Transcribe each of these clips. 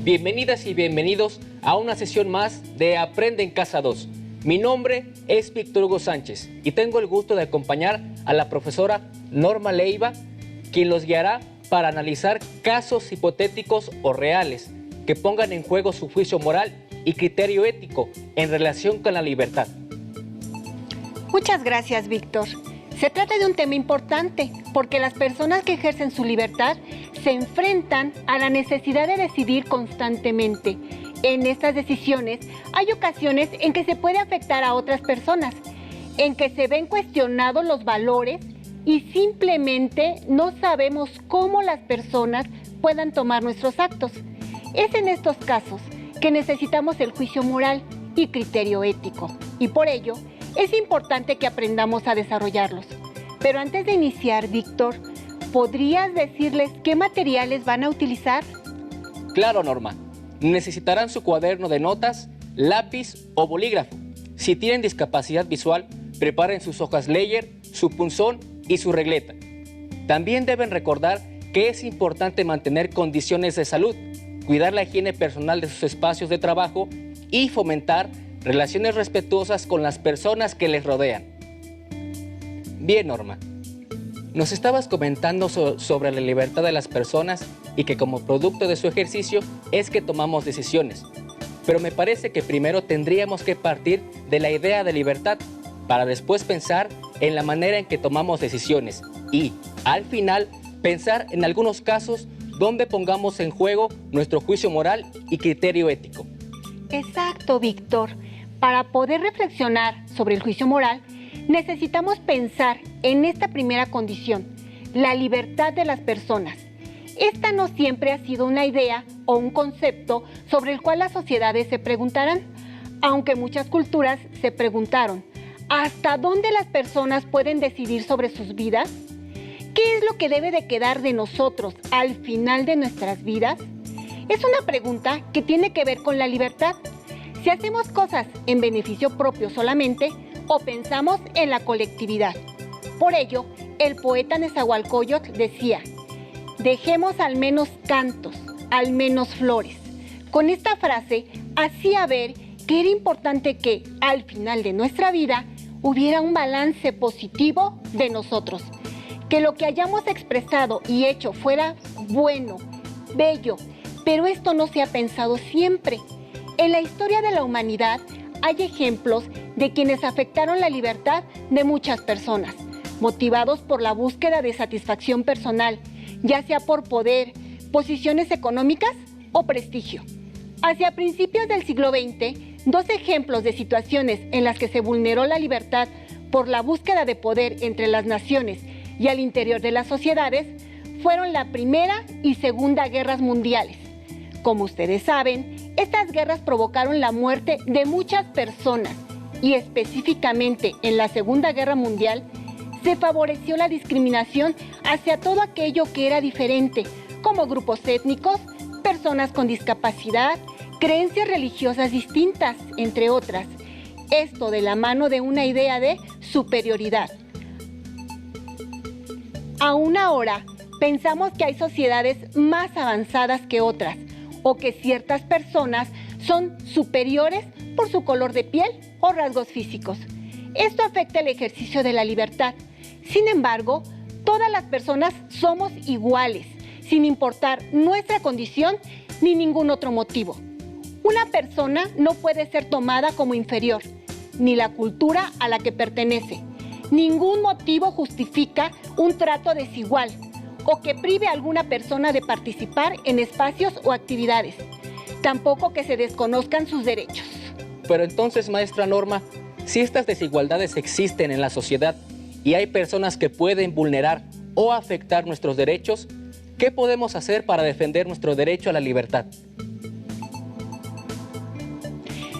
Bienvenidas y bienvenidos a una sesión más de Aprende en Casa 2. Mi nombre es Víctor Hugo Sánchez y tengo el gusto de acompañar a la profesora Norma Leiva, quien los guiará para analizar casos hipotéticos o reales que pongan en juego su juicio moral y criterio ético en relación con la libertad. Muchas gracias, Víctor. Se trata de un tema importante porque las personas que ejercen su libertad se enfrentan a la necesidad de decidir constantemente. En estas decisiones hay ocasiones en que se puede afectar a otras personas, en que se ven cuestionados los valores y simplemente no sabemos cómo las personas puedan tomar nuestros actos. Es en estos casos que necesitamos el juicio moral y criterio ético, y por ello es importante que aprendamos a desarrollarlos. Pero antes de iniciar, Víctor, ¿podrías decirles qué materiales van a utilizar? Claro, Norma. Necesitarán su cuaderno de notas, lápiz o bolígrafo. Si tienen discapacidad visual, preparen sus hojas Leyer, su punzón y su regleta. También deben recordar que es importante mantener condiciones de salud, cuidar la higiene personal de sus espacios de trabajo y fomentar relaciones respetuosas con las personas que les rodean. Bien, Norma. Nos estabas comentando sobre la libertad de las personas y que como producto de su ejercicio es que tomamos decisiones. Pero me parece que primero tendríamos que partir de la idea de libertad para después pensar en la manera en que tomamos decisiones y, al final, pensar en algunos casos donde pongamos en juego nuestro juicio moral y criterio ético. Exacto, Víctor. Para poder reflexionar sobre el juicio moral, necesitamos pensar en esta primera condición, la libertad de las personas. Esta no siempre ha sido una idea o un concepto sobre el cual las sociedades se preguntarán, aunque muchas culturas se preguntaron, ¿hasta dónde las personas pueden decidir sobre sus vidas? ¿Qué es lo que debe de quedar de nosotros al final de nuestras vidas? Es una pregunta que tiene que ver con la libertad. Si hacemos cosas en beneficio propio solamente o pensamos en la colectividad. Por ello, el poeta Nezahualcóyotl decía, dejemos al menos cantos, al menos flores. Con esta frase hacía ver que era importante que, al final de nuestra vida, hubiera un balance positivo de nosotros. Que lo que hayamos expresado y hecho fuera bueno, bello, pero esto no se ha pensado siempre. En la historia de la humanidad hay ejemplos de quienes afectaron la libertad de muchas personas, motivados por la búsqueda de satisfacción personal, ya sea por poder, posiciones económicas o prestigio. Hacia principios del siglo XX, dos ejemplos de situaciones en las que se vulneró la libertad por la búsqueda de poder entre las naciones y al interior de las sociedades fueron la Primera y Segunda Guerras Mundiales. Como ustedes saben, estas guerras provocaron la muerte de muchas personas y específicamente en la Segunda Guerra Mundial se favoreció la discriminación hacia todo aquello que era diferente, como grupos étnicos, personas con discapacidad, creencias religiosas distintas, entre otras. Esto de la mano de una idea de superioridad. Aún ahora, pensamos que hay sociedades más avanzadas que otras, o que ciertas personas son superiores por su color de piel o rasgos físicos. Esto afecta el ejercicio de la libertad. Sin embargo, todas las personas somos iguales, sin importar nuestra condición ni ningún otro motivo. Una persona no puede ser tomada como inferior, ni la cultura a la que pertenece. Ningún motivo justifica un trato desigual o que prive a alguna persona de participar en espacios o actividades. Tampoco que se desconozcan sus derechos. Pero entonces, maestra Norma, si estas desigualdades existen en la sociedad y hay personas que pueden vulnerar o afectar nuestros derechos, ¿qué podemos hacer para defender nuestro derecho a la libertad?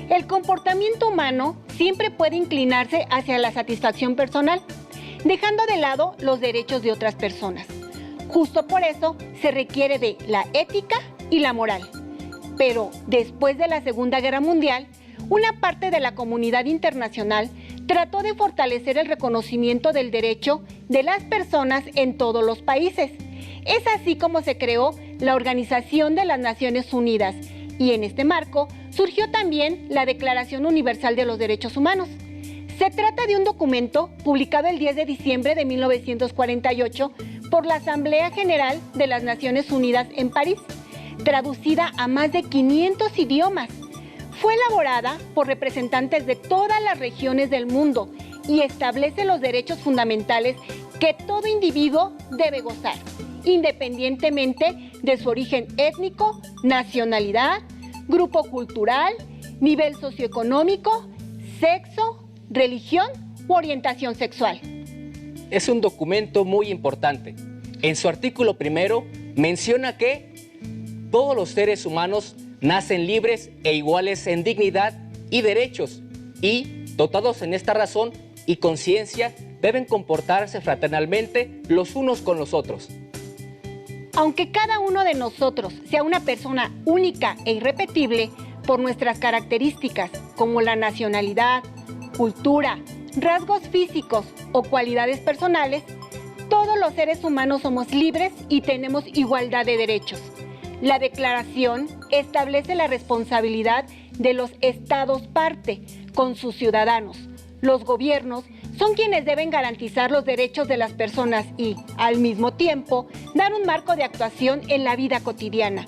El comportamiento humano siempre puede inclinarse hacia la satisfacción personal, dejando de lado los derechos de otras personas. Justo por eso se requiere de la ética y la moral. Pero después de la Segunda Guerra Mundial, una parte de la comunidad internacional trató de fortalecer el reconocimiento del derecho de las personas en todos los países. Es así como se creó la Organización de las Naciones Unidas Y en este marco surgió también la Declaración Universal de los Derechos Humanos. Se trata de un documento publicado el 10 de diciembre de 1948 por la Asamblea General de las Naciones Unidas en París, traducida a más de 500 idiomas. Fue elaborada por representantes de todas las regiones del mundo y establece los derechos fundamentales que todo individuo debe gozar, independientemente de su origen étnico, nacionalidad, grupo cultural, nivel socioeconómico, sexo, religión u orientación sexual. Es un documento muy importante. En su artículo primero menciona que todos los seres humanos nacen libres e iguales en dignidad y derechos y, dotados en esta razón y conciencia, deben comportarse fraternalmente los unos con los otros. Aunque cada uno de nosotros sea una persona única e irrepetible por nuestras características como la nacionalidad, cultura, rasgos físicos o cualidades personales, todos los seres humanos somos libres y tenemos igualdad de derechos. La declaración establece la responsabilidad de los estados parte con sus ciudadanos. Los gobiernos son quienes deben garantizar los derechos de las personas y, al mismo tiempo, dar un marco de actuación en la vida cotidiana.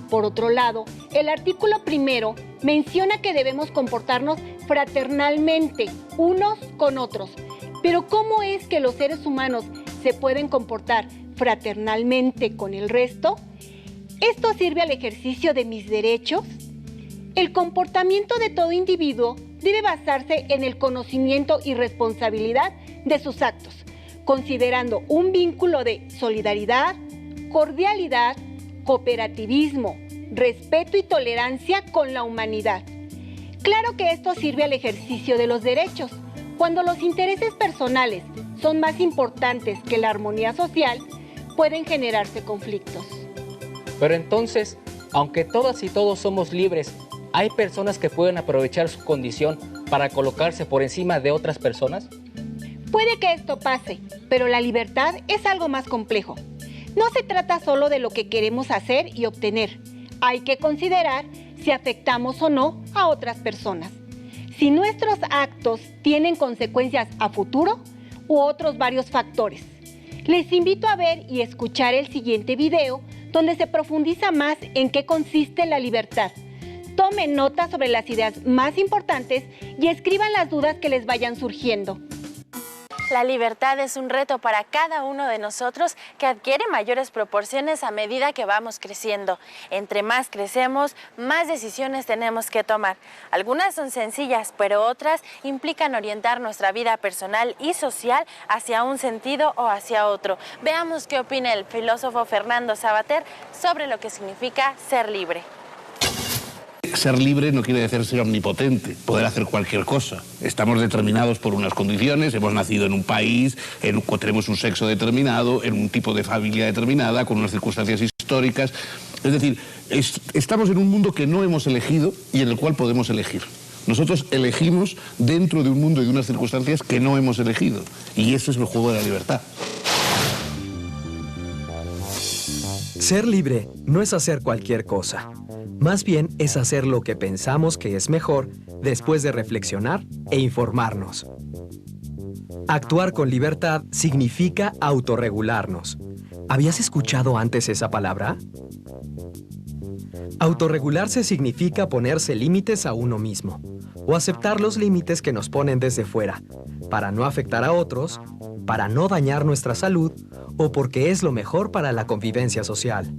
Por otro lado, el artículo primero menciona que debemos comportarnos fraternalmente unos con otros. Pero ¿cómo es que los seres humanos se pueden comportar fraternalmente con el resto? ¿Esto sirve al ejercicio de mis derechos? El comportamiento de todo individuo debe basarse en el conocimiento y responsabilidad de sus actos, considerando un vínculo de solidaridad, cordialidad, cooperativismo, respeto y tolerancia con la humanidad. Claro que esto sirve al ejercicio de los derechos. Cuando los intereses personales son más importantes que la armonía social, pueden generarse conflictos. Pero entonces, aunque todas y todos somos libres, ¿hay personas que pueden aprovechar su condición para colocarse por encima de otras personas? Puede que esto pase, pero la libertad es algo más complejo. No se trata solo de lo que queremos hacer y obtener. Hay que considerar si afectamos o no a otras personas. Si nuestros actos tienen consecuencias a futuro u otros varios factores. Les invito a ver y escuchar el siguiente video donde se profundiza más en qué consiste la libertad. Tomen nota sobre las ideas más importantes y escriban las dudas que les vayan surgiendo. La libertad es un reto para cada uno de nosotros que adquiere mayores proporciones a medida que vamos creciendo. Entre más crecemos, más decisiones tenemos que tomar. Algunas son sencillas, pero otras implican orientar nuestra vida personal y social hacia un sentido o hacia otro. Veamos qué opina el filósofo Fernando Savater sobre lo que significa ser libre. Ser libre no quiere decir ser omnipotente, poder hacer cualquier cosa. Estamos determinados por unas condiciones, hemos nacido en un país, tenemos un sexo determinado, en un tipo de familia determinada, con unas circunstancias históricas. Es decir, estamos en un mundo que no hemos elegido y en el cual podemos elegir. Nosotros elegimos dentro de un mundo y de unas circunstancias que no hemos elegido. Y ese es el juego de la libertad. Ser libre no es hacer cualquier cosa. Más bien es hacer lo que pensamos que es mejor después de reflexionar e informarnos. Actuar con libertad significa autorregularnos. ¿Habías escuchado antes esa palabra? Autorregularse significa ponerse límites a uno mismo o aceptar los límites que nos ponen desde fuera, para no afectar a otros, para no dañar nuestra salud o porque es lo mejor para la convivencia social.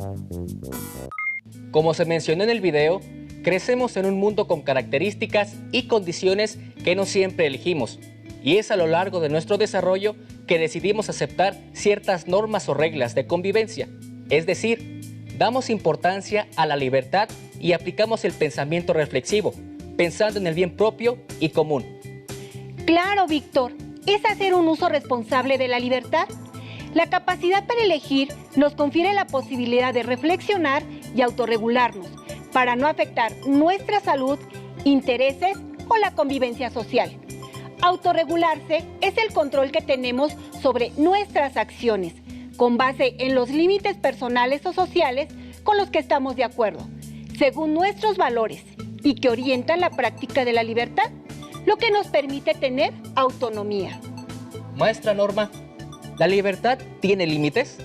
Como se mencionó en el video, crecemos en un mundo con características y condiciones que no siempre elegimos, y es a lo largo de nuestro desarrollo que decidimos aceptar ciertas normas o reglas de convivencia, es decir, damos importancia a la libertad y aplicamos el pensamiento reflexivo, pensando en el bien propio y común. Claro, Víctor, es hacer un uso responsable de la libertad. La capacidad para elegir nos confiere la posibilidad de reflexionar y autorregularnos para no afectar nuestra salud, intereses o la convivencia social. Autorregularse es el control que tenemos sobre nuestras acciones, con base en los límites personales o sociales con los que estamos de acuerdo. según nuestros valores y que orientan la práctica de la libertad, lo que nos permite tener autonomía. Maestra Norma, ¿la libertad tiene límites?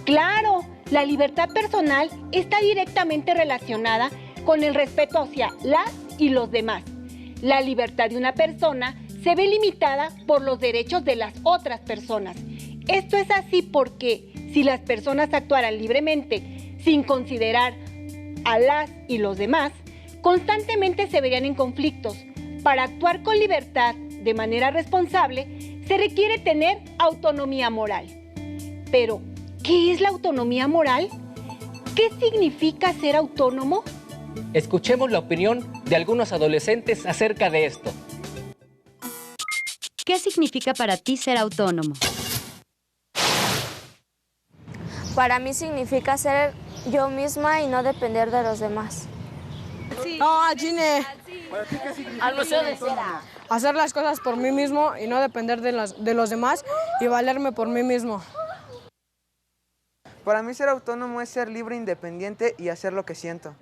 Claro, la libertad personal está directamente relacionada con el respeto hacia las y los demás. La libertad de una persona se ve limitada por los derechos de las otras personas. Esto es así porque si las personas actuaran libremente sin considerar a las y los demás, constantemente se verían en conflictos. Para actuar con libertad de manera responsable, se requiere tener autonomía moral. Pero, ¿qué es la autonomía moral? ¿Qué significa ser autónomo? Escuchemos la opinión de algunos adolescentes acerca de esto. ¿Qué significa para ti ser autónomo? Para mí significa ser yo misma y no depender de los demás. Al cine. Al museo de cera. Hacer las cosas por mí mismo y no depender de los demás y valerme por mí mismo. Para mí ser autónomo es ser libre, independiente y hacer lo que siento.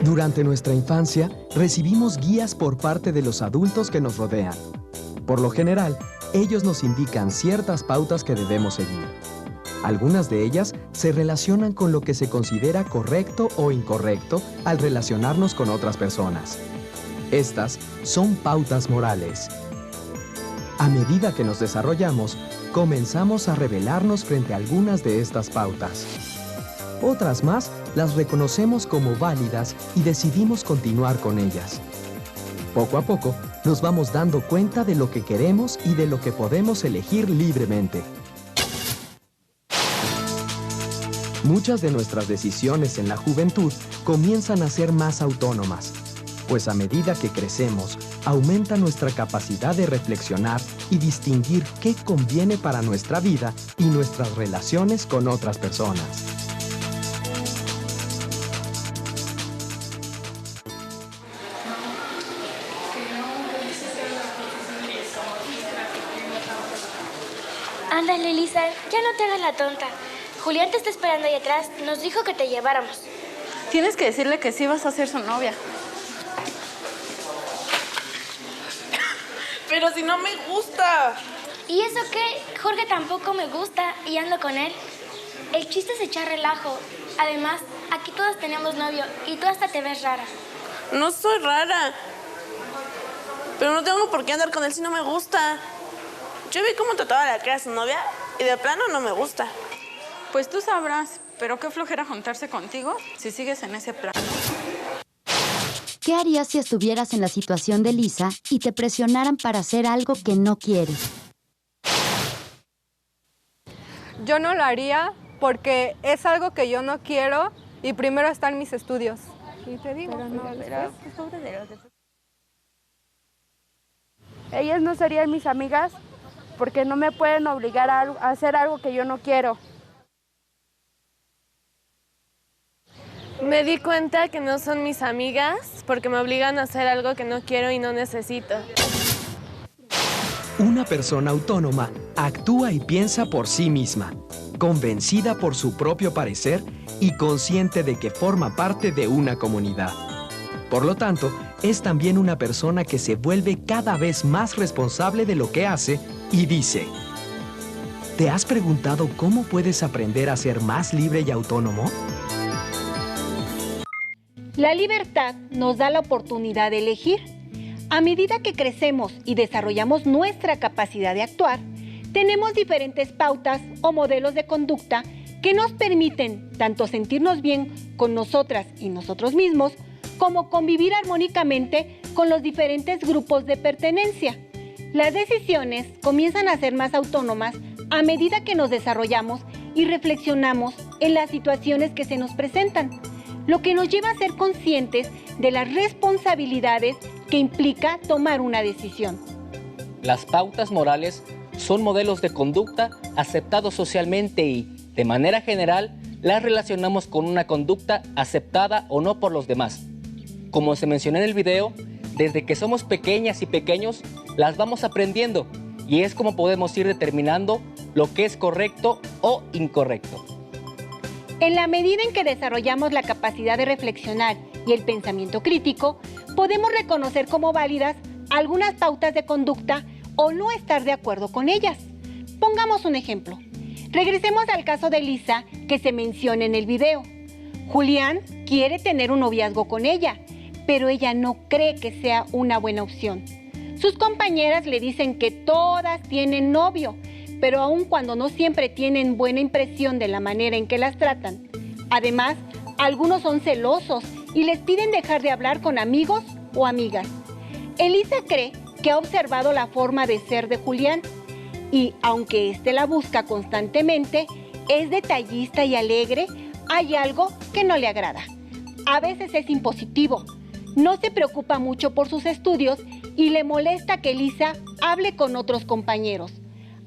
Durante nuestra infancia, recibimos guías por parte de los adultos que nos rodean. Por lo general, ellos nos indican ciertas pautas que debemos seguir. Algunas de ellas se relacionan con lo que se considera correcto o incorrecto al relacionarnos con otras personas. Estas son pautas morales. A medida que nos desarrollamos, comenzamos a rebelarnos frente a algunas de estas pautas. Otras más las reconocemos como válidas y decidimos continuar con ellas. Poco a poco, nos vamos dando cuenta de lo que queremos y de lo que podemos elegir libremente. Muchas de nuestras decisiones en la juventud comienzan a ser más autónomas, pues a medida que crecemos, aumenta nuestra capacidad de reflexionar y distinguir qué conviene para nuestra vida y nuestras relaciones con otras personas. Ándale, Lisa, ya no te hagas la tonta. Julián te está esperando ahí atrás. Nos dijo que te lleváramos. Tienes que decirle que sí vas a ser su novia. Pero si no me gusta. ¿Y eso qué? Jorge tampoco me gusta y ando con él. El chiste es echar relajo. Además, aquí todos tenemos novio y tú hasta te ves rara. No soy rara. Pero no tengo por qué andar con él si no me gusta. Yo vi cómo trataba la cara a su novia y de plano no me gusta. Pues tú sabrás, pero qué flojera juntarse contigo si sigues en ese plan. ¿Qué harías si estuvieras en la situación de Lisa y te presionaran para hacer algo que no quieres? Yo no lo haría porque es algo que yo no quiero y primero están mis estudios. Y te digo, ellas no serían mis amigas porque no me pueden obligar a hacer algo que yo no quiero. Me di cuenta que no son mis amigas porque me obligan a hacer algo que no quiero y no necesito. Una persona autónoma actúa y piensa por sí misma, convencida por su propio parecer y consciente de que forma parte de una comunidad. Por lo tanto, es también una persona que se vuelve cada vez más responsable de lo que hace y dice: ¿te has preguntado cómo puedes aprender a ser más libre y autónomo? La libertad nos da la oportunidad de elegir. A medida que crecemos y desarrollamos nuestra capacidad de actuar, tenemos diferentes pautas o modelos de conducta que nos permiten tanto sentirnos bien con nosotras y nosotros mismos, como convivir armónicamente con los diferentes grupos de pertenencia. Las decisiones comienzan a ser más autónomas a medida que nos desarrollamos y reflexionamos en las situaciones que se nos presentan, lo que nos lleva a ser conscientes de las responsabilidades que implica tomar una decisión. Las pautas morales son modelos de conducta aceptados socialmente y, de manera general, las relacionamos con una conducta aceptada o no por los demás. Como se mencionó en el video, desde que somos pequeñas y pequeños, las vamos aprendiendo y es como podemos ir determinando lo que es correcto o incorrecto. En la medida en que desarrollamos la capacidad de reflexionar y el pensamiento crítico, podemos reconocer como válidas algunas pautas de conducta o no estar de acuerdo con ellas. Pongamos un ejemplo. Regresemos al caso de Lisa que se menciona en el video. Julián quiere tener un noviazgo con ella, pero ella no cree que sea una buena opción. Sus compañeras le dicen que todas tienen novio, pero aun cuando no siempre tienen buena impresión de la manera en que las tratan. Además, algunos son celosos y les piden dejar de hablar con amigos o amigas. Elisa cree que ha observado la forma de ser de Julián y, aunque éste la busca constantemente, es detallista y alegre, hay algo que no le agrada. A veces es impositivo, no se preocupa mucho por sus estudios y le molesta que Elisa hable con otros compañeros.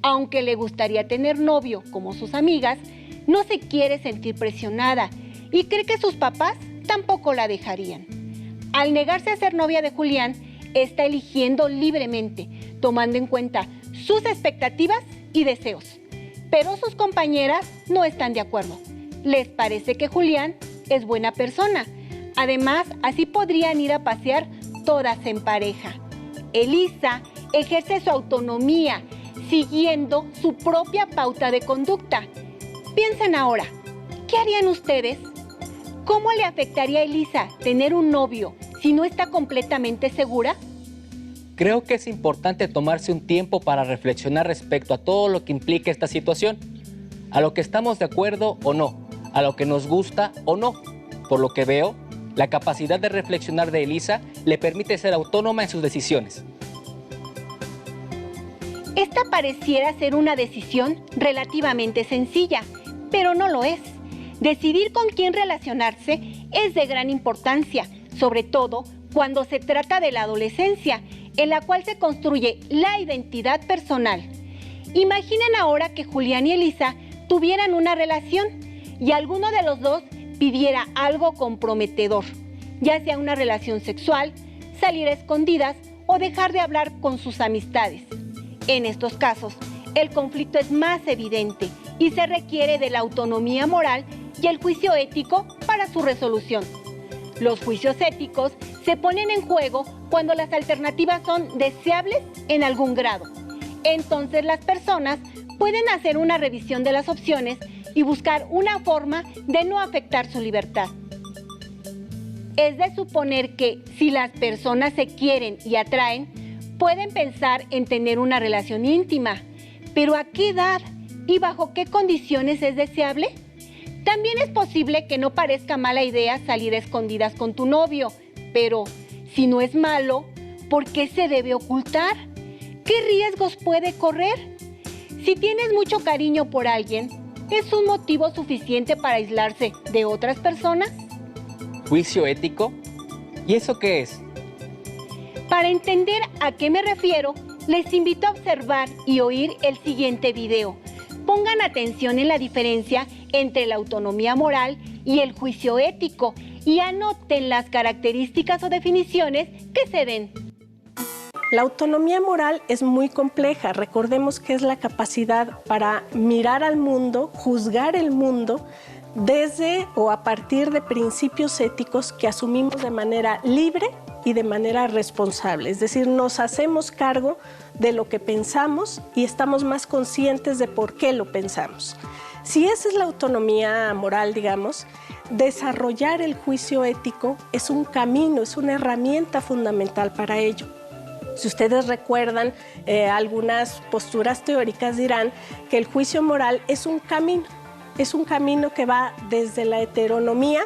Aunque le gustaría tener novio como sus amigas, no se quiere sentir presionada y cree que sus papás tampoco la dejarían. Al negarse a ser novia de Julián, está eligiendo libremente, tomando en cuenta sus expectativas y deseos. Pero sus compañeras no están de acuerdo. Les parece que Julián es buena persona. Además, así podrían ir a pasear todas en pareja. Elisa ejerce su autonomía, siguiendo su propia pauta de conducta. Piensen ahora, ¿qué harían ustedes? ¿Cómo le afectaría a Elisa tener un novio si no está completamente segura? Creo que es importante tomarse un tiempo para reflexionar respecto a todo lo que implica esta situación, a lo que estamos de acuerdo o no, a lo que nos gusta o no. Por lo que veo, la capacidad de reflexionar de Elisa le permite ser autónoma en sus decisiones. Esta pareciera ser una decisión relativamente sencilla, pero no lo es. Decidir con quién relacionarse es de gran importancia, sobre todo cuando se trata de la adolescencia, en la cual se construye la identidad personal. Imaginen ahora que Julián y Elisa tuvieran una relación y alguno de los dos pidiera algo comprometedor, ya sea una relación sexual, salir a escondidas o dejar de hablar con sus amistades. En estos casos, el conflicto es más evidente y se requiere de la autonomía moral y el juicio ético para su resolución. Los juicios éticos se ponen en juego cuando las alternativas son deseables en algún grado. Entonces las personas pueden hacer una revisión de las opciones y buscar una forma de no afectar su libertad. Es de suponer que si las personas se quieren y atraen, pueden pensar en tener una relación íntima, pero ¿a qué edad y bajo qué condiciones es deseable? También es posible que no parezca mala idea salir a escondidas con tu novio, pero si no es malo, ¿por qué se debe ocultar? ¿Qué riesgos puede correr? Si tienes mucho cariño por alguien, ¿es un motivo suficiente para aislarse de otras personas? ¿Juicio ético? ¿Y eso qué es? Para entender a qué me refiero, les invito a observar y oír el siguiente video. Pongan atención en la diferencia entre la autonomía moral y el juicio ético y anoten las características o definiciones que se den. La autonomía moral es muy compleja. Recordemos que es la capacidad para mirar al mundo, juzgar el mundo desde o a partir de principios éticos que asumimos de manera libre y de manera responsable. Es decir, nos hacemos cargo de lo que pensamos y estamos más conscientes de por qué lo pensamos. Si esa es la autonomía moral, digamos, desarrollar el juicio ético es un camino, es una herramienta fundamental para ello. Si ustedes recuerdan, algunas posturas teóricas dirán que el juicio moral es un camino que va desde la heteronomía,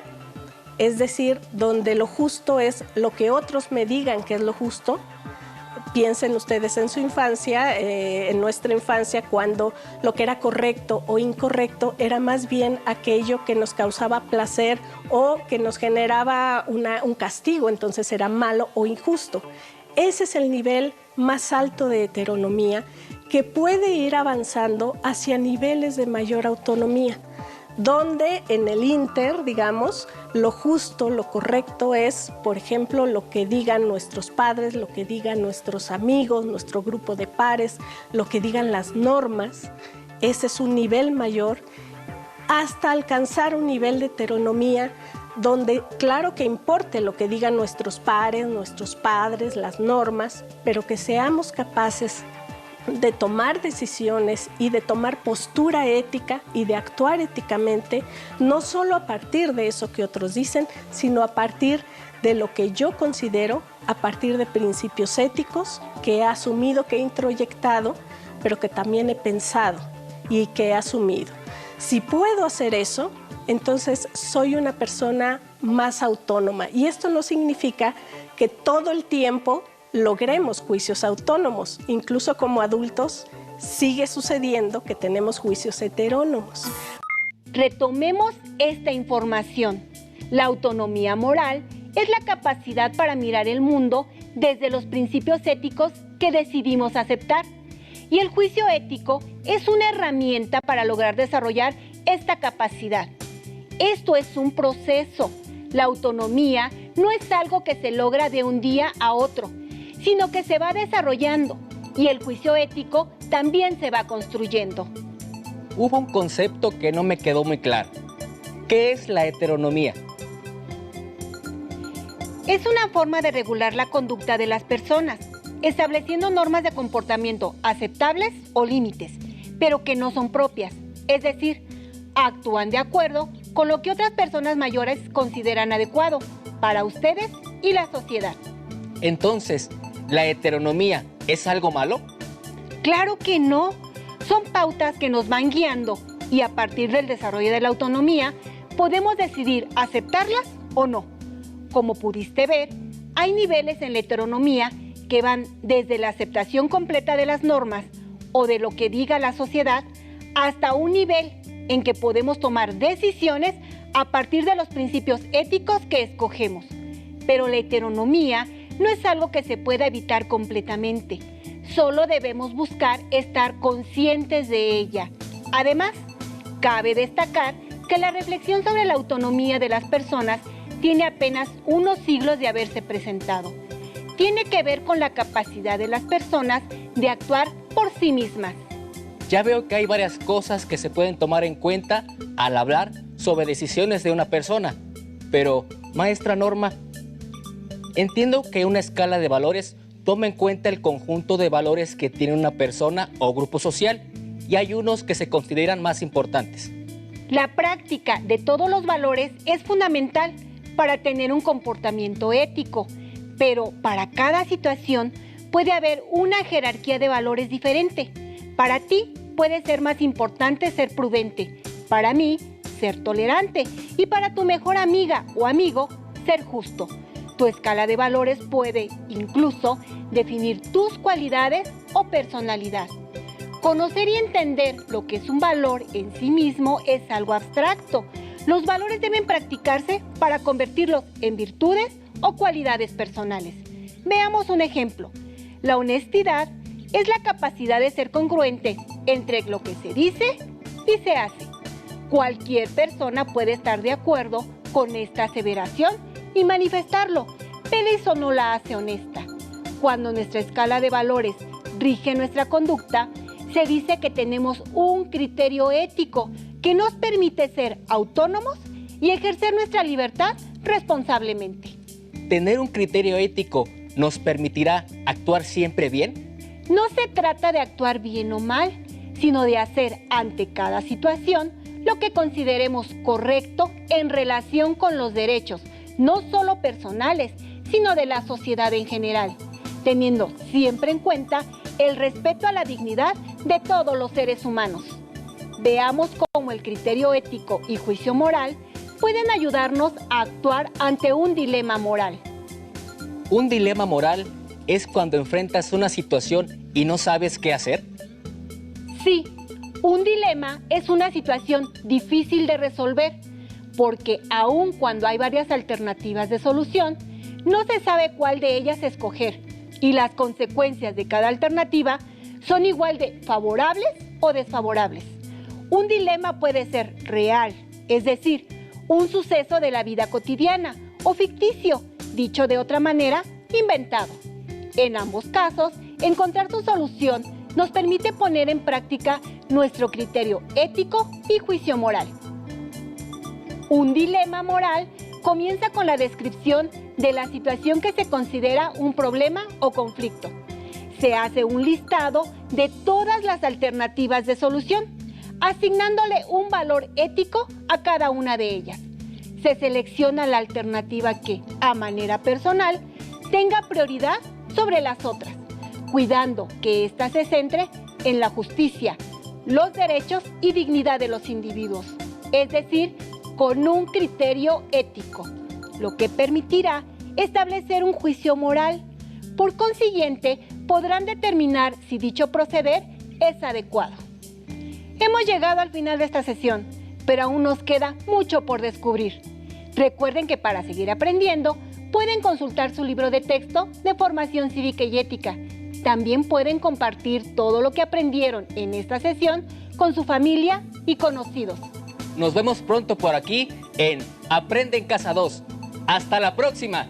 es decir, donde lo justo es lo que otros me digan que es lo justo. Piensen ustedes en su infancia, en nuestra infancia, cuando lo que era correcto o incorrecto era más bien aquello que nos causaba placer o que nos generaba un castigo, entonces era malo o injusto. Ese es el nivel más alto de heteronomía que puede ir avanzando hacia niveles de mayor autonomía, donde en el inter, digamos, lo justo, lo correcto es, por ejemplo, lo que digan nuestros padres, lo que digan nuestros amigos, nuestro grupo de pares, lo que digan las normas. Ese es un nivel mayor, hasta alcanzar un nivel de heteronomía donde claro que importe lo que digan nuestros pares, nuestros padres, las normas, pero que seamos capaces de tomar decisiones y de tomar postura ética y de actuar éticamente, no solo a partir de eso que otros dicen, sino a partir de lo que yo considero, a partir de principios éticos que he asumido, que he introyectado, pero que también he pensado y que he asumido. Si puedo hacer eso, entonces soy una persona más autónoma. Y esto no significa que todo el tiempo logremos juicios autónomos. Incluso como adultos sigue sucediendo que tenemos juicios heterónomos. Retomemos esta información. La autonomía moral es la capacidad para mirar el mundo desde los principios éticos que decidimos aceptar. Y el juicio ético es una herramienta para lograr desarrollar esta capacidad. Esto es un proceso. La autonomía no es algo que se logra de un día a otro, sino que se va desarrollando y el juicio ético también se va construyendo. Hubo un concepto que no me quedó muy claro. ¿Qué es la heteronomía? Es una forma de regular la conducta de las personas, estableciendo normas de comportamiento aceptables o límites, pero que no son propias, es decir, actúan de acuerdo con lo que otras personas mayores consideran adecuado para ustedes y la sociedad. Entonces, ¿la heteronomía es algo malo? Claro que no. Son pautas que nos van guiando y a partir del desarrollo de la autonomía podemos decidir aceptarlas o no. Como pudiste ver, hay niveles en la heteronomía que van desde la aceptación completa de las normas o de lo que diga la sociedad hasta un nivel en que podemos tomar decisiones a partir de los principios éticos que escogemos. Pero la heteronomía no es algo que se pueda evitar completamente. Solo debemos buscar estar conscientes de ella. Además, cabe destacar que la reflexión sobre la autonomía de las personas tiene apenas unos siglos de haberse presentado. Tiene que ver con la capacidad de las personas de actuar por sí mismas. Ya veo que hay varias cosas que se pueden tomar en cuenta al hablar sobre decisiones de una persona. Pero, maestra Norma, entiendo que una escala de valores toma en cuenta el conjunto de valores que tiene una persona o grupo social y hay unos que se consideran más importantes. La práctica de todos los valores es fundamental para tener un comportamiento ético, pero para cada situación puede haber una jerarquía de valores diferente. Para ti puede ser más importante ser prudente, para mí ser tolerante y para tu mejor amiga o amigo ser justo. Tu escala de valores puede incluso definir tus cualidades o personalidad. Conocer y entender lo que es un valor en sí mismo es algo abstracto. Los valores deben practicarse para convertirlos en virtudes o cualidades personales. Veamos un ejemplo. La honestidad es la capacidad de ser congruente entre lo que se dice y se hace. Cualquier persona puede estar de acuerdo con esta aseveración y manifestarlo, pero eso no la hace honesta. Cuando nuestra escala de valores rige nuestra conducta, se dice que tenemos un criterio ético que nos permite ser autónomos y ejercer nuestra libertad responsablemente. ¿Tener un criterio ético nos permitirá actuar siempre bien? No se trata de actuar bien o mal, sino de hacer ante cada situación lo que consideremos correcto en relación con los derechos, no solo personales, sino de la sociedad en general, teniendo siempre en cuenta el respeto a la dignidad de todos los seres humanos. Veamos cómo el criterio ético y juicio moral pueden ayudarnos a actuar ante un dilema moral. ¿Un dilema moral es cuando enfrentas una situación y no sabes qué hacer? Sí, un dilema es una situación difícil de resolver, porque aun cuando hay varias alternativas de solución, no se sabe cuál de ellas escoger y las consecuencias de cada alternativa son igual de favorables o desfavorables. Un dilema puede ser real, es decir, un suceso de la vida cotidiana o ficticio, dicho de otra manera, inventado. En ambos casos, encontrar su solución nos permite poner en práctica nuestro criterio ético y juicio moral. Un dilema moral comienza con la descripción de la situación que se considera un problema o conflicto. Se hace un listado de todas las alternativas de solución, asignándole un valor ético a cada una de ellas. Se selecciona la alternativa que, a manera personal, tenga prioridad sobre las otras, cuidando que ésta se centre en la justicia, los derechos y dignidad de los individuos, es decir, con un criterio ético, lo que permitirá establecer un juicio moral. Por consiguiente, podrán determinar si dicho proceder es adecuado. Hemos llegado al final de esta sesión, pero aún nos queda mucho por descubrir. Recuerden que para seguir aprendiendo, pueden consultar su libro de texto de formación cívica y ética. También pueden compartir todo lo que aprendieron en esta sesión con su familia y conocidos. Nos vemos pronto por aquí en Aprende en Casa 2. ¡Hasta la próxima!